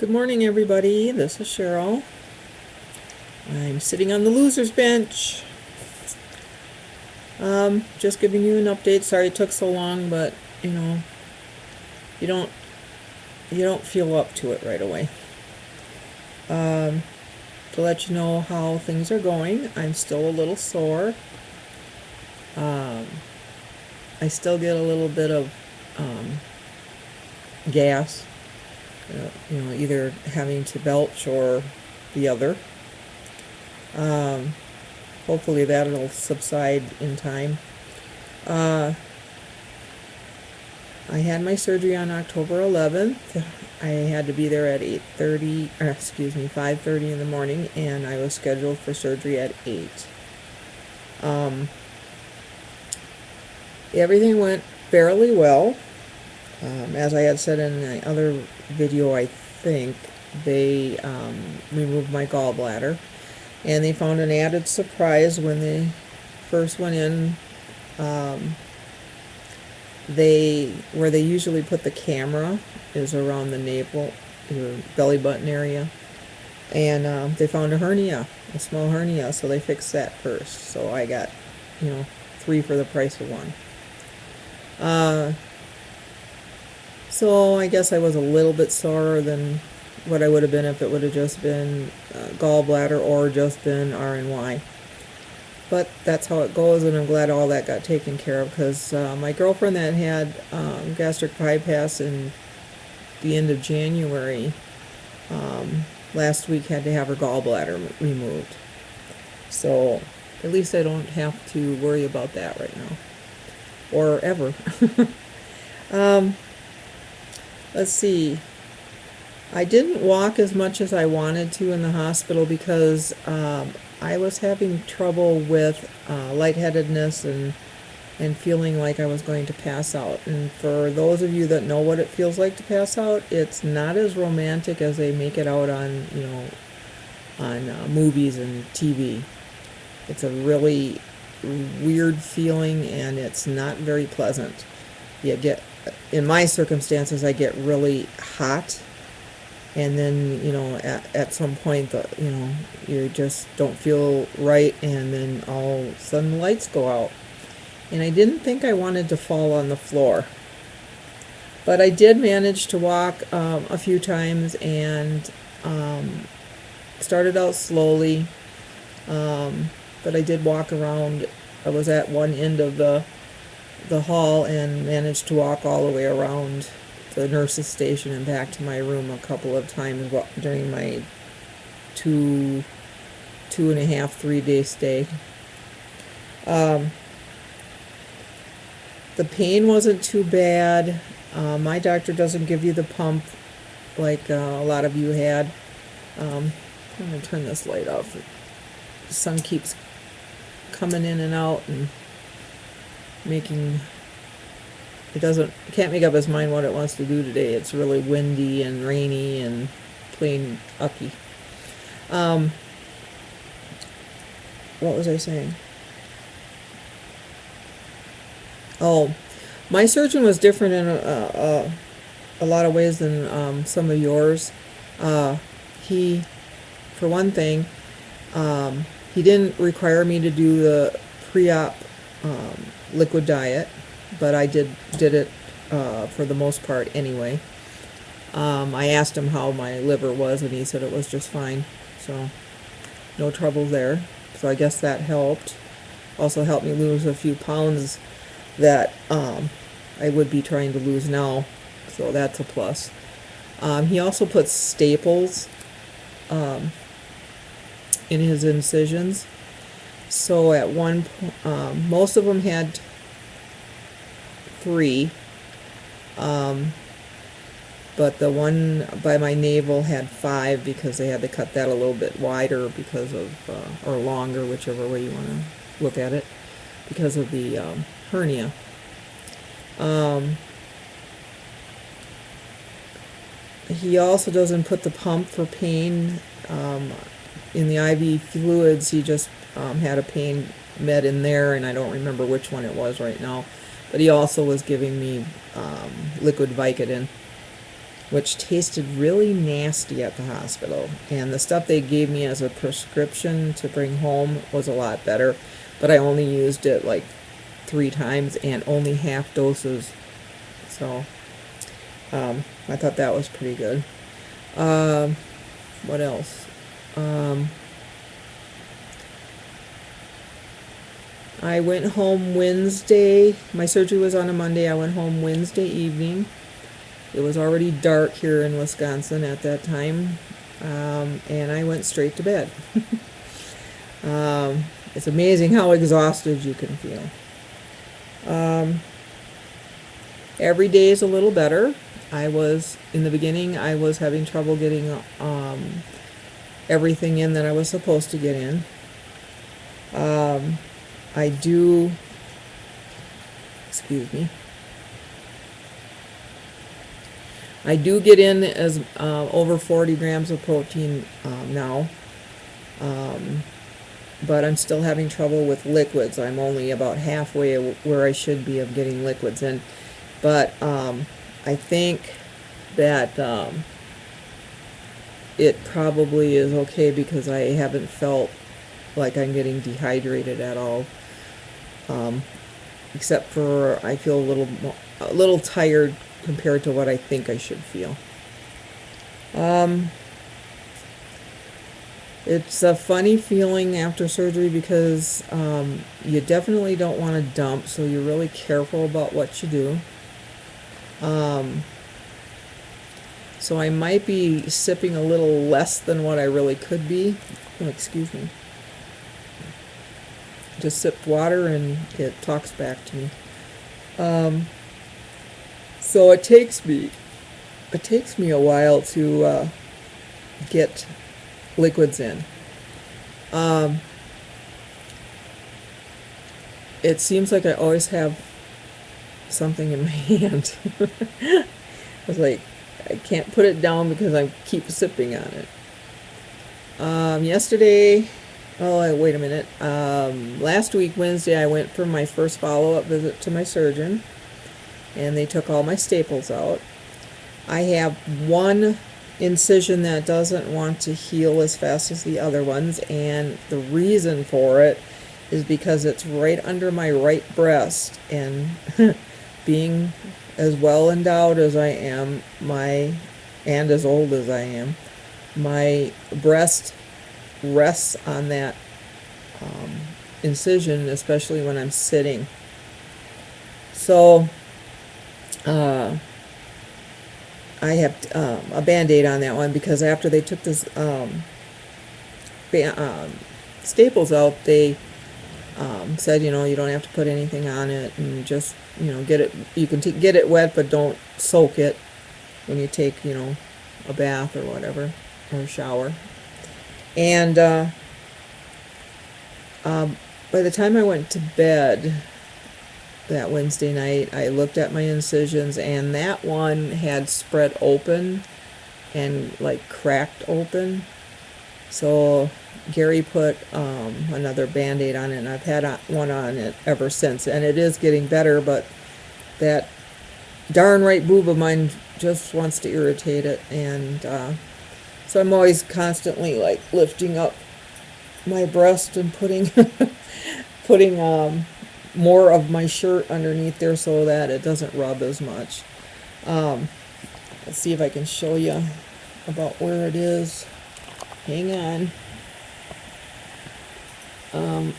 Good morning, everybody. This is Cheryl. I'm sitting on the loser's bench. Just giving you an update. Sorry it took so long, but you know, you don't feel up to it right away. To let you know how things are going, I'm still a little sore. I still get a little bit of gas. Either having to belch or the other. Hopefully that'll subside in time. I had my surgery on October 11th. I had to be there at 5:30 in the morning, and I was scheduled for surgery at 8. Everything went fairly well. As I had said in the other video, I think, they removed my gallbladder. And they found an added surprise when they first went in. Where they usually put the camera is around the navel, your belly button area. And they found a small hernia, so they fixed that first. So I got, 3 for the price of 1. So I guess I was a little bit sorer than what I would have been if it would have just been gallbladder or just been RNY. But that's how it goes, and I'm glad all that got taken care of, because my girlfriend that had gastric bypass in the end of January last week had to have her gallbladder removed. So at least I don't have to worry about that right now, or ever. Let's see. I didn't walk as much as I wanted to in the hospital because I was having trouble with lightheadedness and feeling like I was going to pass out. And for those of you that know what it feels like to pass out, it's not as romantic as they make it out on movies and TV. It's a really weird feeling, and it's not very pleasant. In my circumstances, I get really hot. And then, at some point, you just don't feel right, and then all of a sudden the lights go out. And I didn't think I wanted to fall on the floor. But I did manage to walk a few times, and started out slowly. But I did walk around. I was at one end of the hall and managed to walk all the way around the nurse's station and back to my room a couple of times during my 2.5, 3-day stay. The pain wasn't too bad. My doctor doesn't give you the pump like a lot of you had. I'm going to turn this light off. The sun keeps coming in and out and can't make up its mind what it wants to do today. It's really windy and rainy and plain ucky. What was I saying? Oh, my surgeon was different in a lot of ways than some of yours. He, for one thing, he didn't require me to do the pre-op liquid diet, but I did it for the most part anyway. I asked him how my liver was, and he said it was just fine, so no trouble there. So I guess that helped. Also helped me lose a few pounds that I would be trying to lose now, so that's a plus. He also put staples in his incisions. So at one point, most of them had 3, but the one by my navel had 5 because they had to cut that a little bit wider because of, or longer, whichever way you want to look at it, because of the hernia. He also doesn't put the pump for pain. In the IV fluids, he just had a pain med in there, and I don't remember which one it was right now. But he also was giving me liquid Vicodin. which tasted really nasty at the hospital. And the stuff they gave me as a prescription to bring home was a lot better, but I only used it like 3 times and only half doses. So I thought that was pretty good. What else? I went home Wednesday. My surgery was on a Monday. I went home Wednesday evening. It was already dark here in Wisconsin at that time, and I went straight to bed. It's amazing how exhausted you can feel. Every day is a little better. In the beginning, I was having trouble getting everything in that I was supposed to get in. I do get in as over 40 grams of protein now, but I'm still having trouble with liquids. I'm only about halfway where I should be of getting liquids in, but I think that it probably is okay because I haven't felt like I'm getting dehydrated at all, except for I feel a little tired compared to what I think I should feel. It's a funny feeling after surgery because you definitely don't want to dump, so you're really careful about what you do. So I might be sipping a little less than what I really could be. Oh, excuse me. Just sipped water and it talks back to me. So it takes me a while to get liquids in. It seems like I always have something in my hand. I was like, I can't put it down because I keep sipping on it. Wait a minute. Last week, Wednesday, I went for my first follow-up visit to my surgeon, and they took all my staples out. I have one incision that doesn't want to heal as fast as the other ones, and the reason for it is because it's right under my right breast, and being as well endowed as I am, and as old as I am, my breast rests on that incision, especially when I'm sitting. So I have a Band-Aid on that one because after they took this staples out, they said, you don't have to put anything on it, and just, get it. You can get it wet, but don't soak it when you take, a bath or whatever, or a shower. And by the time I went to bed that Wednesday night, I looked at my incisions, and that one had spread open and like cracked open. So Gary put another Band-Aid on it, and I've had one on it ever since, and it is getting better, but that darn right boob of mine just wants to irritate it, and so I'm always constantly like lifting up my breast and putting more of my shirt underneath there so that it doesn't rub as much. Let's see if I can show you about where it is. Hang on. I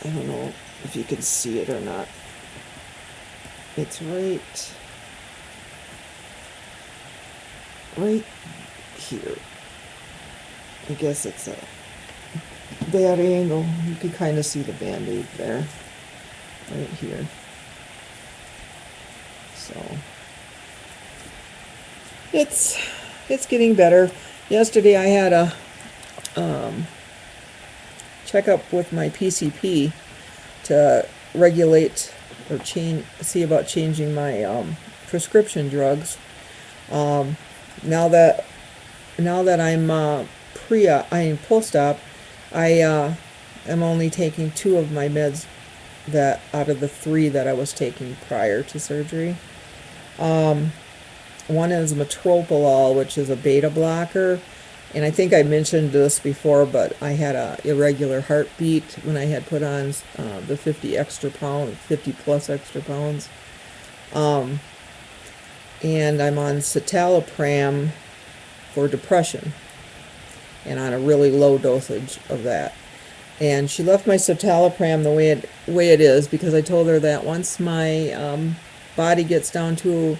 don't know if you can see it or not. It's right here. I guess it's a bad angle. You can kind of see the Band-Aid there, right here. So it's getting better. Yesterday I had a checkup with my PCP to regulate or see about changing my prescription drugs. Now that I'm post-op, I am only taking 2 of my meds out of the 3 that I was taking prior to surgery. one is metoprolol, which is a beta blocker. And I think I mentioned this before, but I had a irregular heartbeat when I had put on the 50 plus extra pounds. And I'm on citalopram for depression, and on a really low dosage of that. And she left my citalopram the way it is, because I told her that once my body gets down to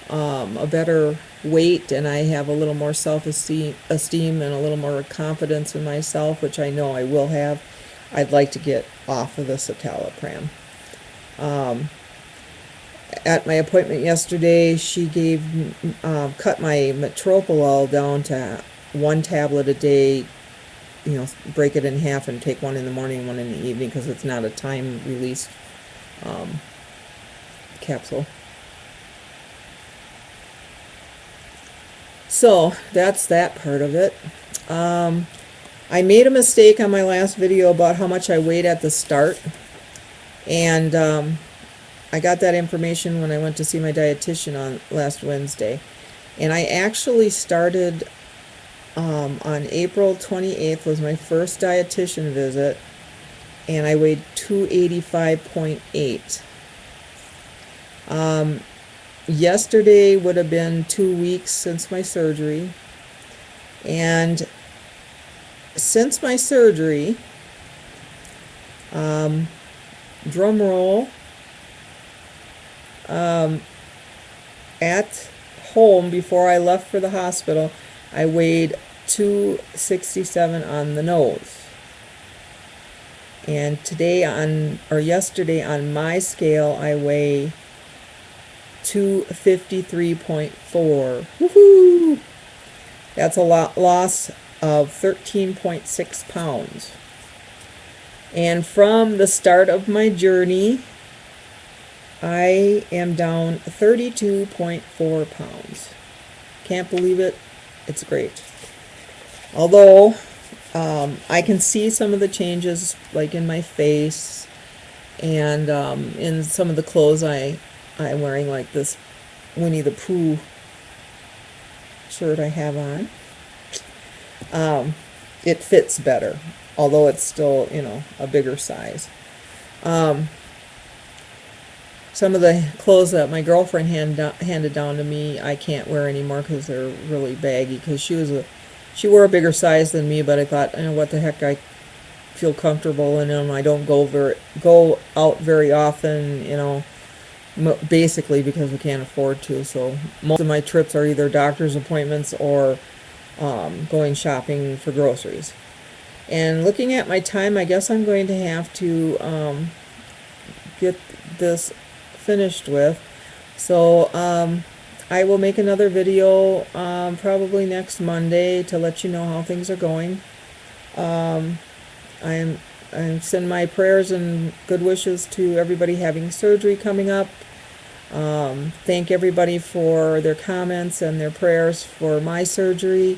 a better weight and I have a little more self-esteem and a little more confidence in myself, which I know I will have, I'd like to get off of the citalopram. At my appointment yesterday, she cut my metoprolol down to 1 tablet a day. You know, break it in half and take one in the morning and one in the evening, because it's not a time release capsule. So that's that part of it. I made a mistake on my last video about how much I weighed at the start, and I got that information when I went to see my dietitian on last Wednesday. And I actually started on April 28th was my first dietitian visit, and I weighed 285.8. Yesterday would have been 2 weeks since my surgery, and since my surgery, drum roll, at home before I left for the hospital, I weighed 267 on the nose. And yesterday on my scale, I weigh 253.4. Woohoo! That's a loss of 13.6 pounds. And from the start of my journey, I am down 32.4 pounds. Can't believe it. It's great. Although I can see some of the changes, like in my face and in some of the clothes I'm wearing, like this Winnie the Pooh shirt I have on. It fits better, although it's still, you know, a bigger size. Some of the clothes that my girlfriend handed down to me, I can't wear anymore because they're really baggy, because she wore a bigger size than me, but I thought, you know, what the heck, I feel comfortable in them. I don't go out very often, you know, basically because we can't afford to. So most of my trips are either doctor's appointments or going shopping for groceries. And looking at my time, I guess I'm going to have to get this finished with. So I will make another video probably next Monday to let you know how things are going. I'm sending my prayers and good wishes to everybody having surgery coming up. Thank everybody for their comments and their prayers for my surgery,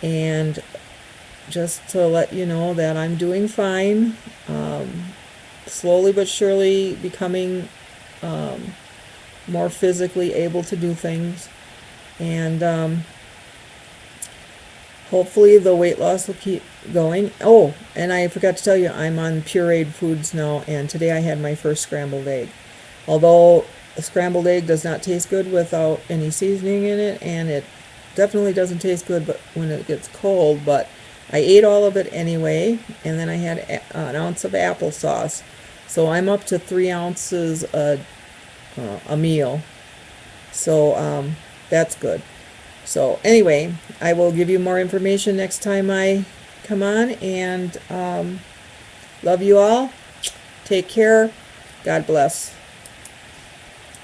and just to let you know that I'm doing fine, slowly but surely becoming more physically able to do things, and hopefully the weight loss will keep going. Oh, and I forgot to tell you, I'm on pureed foods now, and today I had my first scrambled egg. Although a scrambled egg does not taste good without any seasoning in it, and it definitely doesn't taste good but when it gets cold, but I ate all of it anyway, and then I had an ounce of applesauce. So I'm up to 3 ounces a meal. So that's good. So anyway, I will give you more information next time I come on, and love you all. Take care. God bless.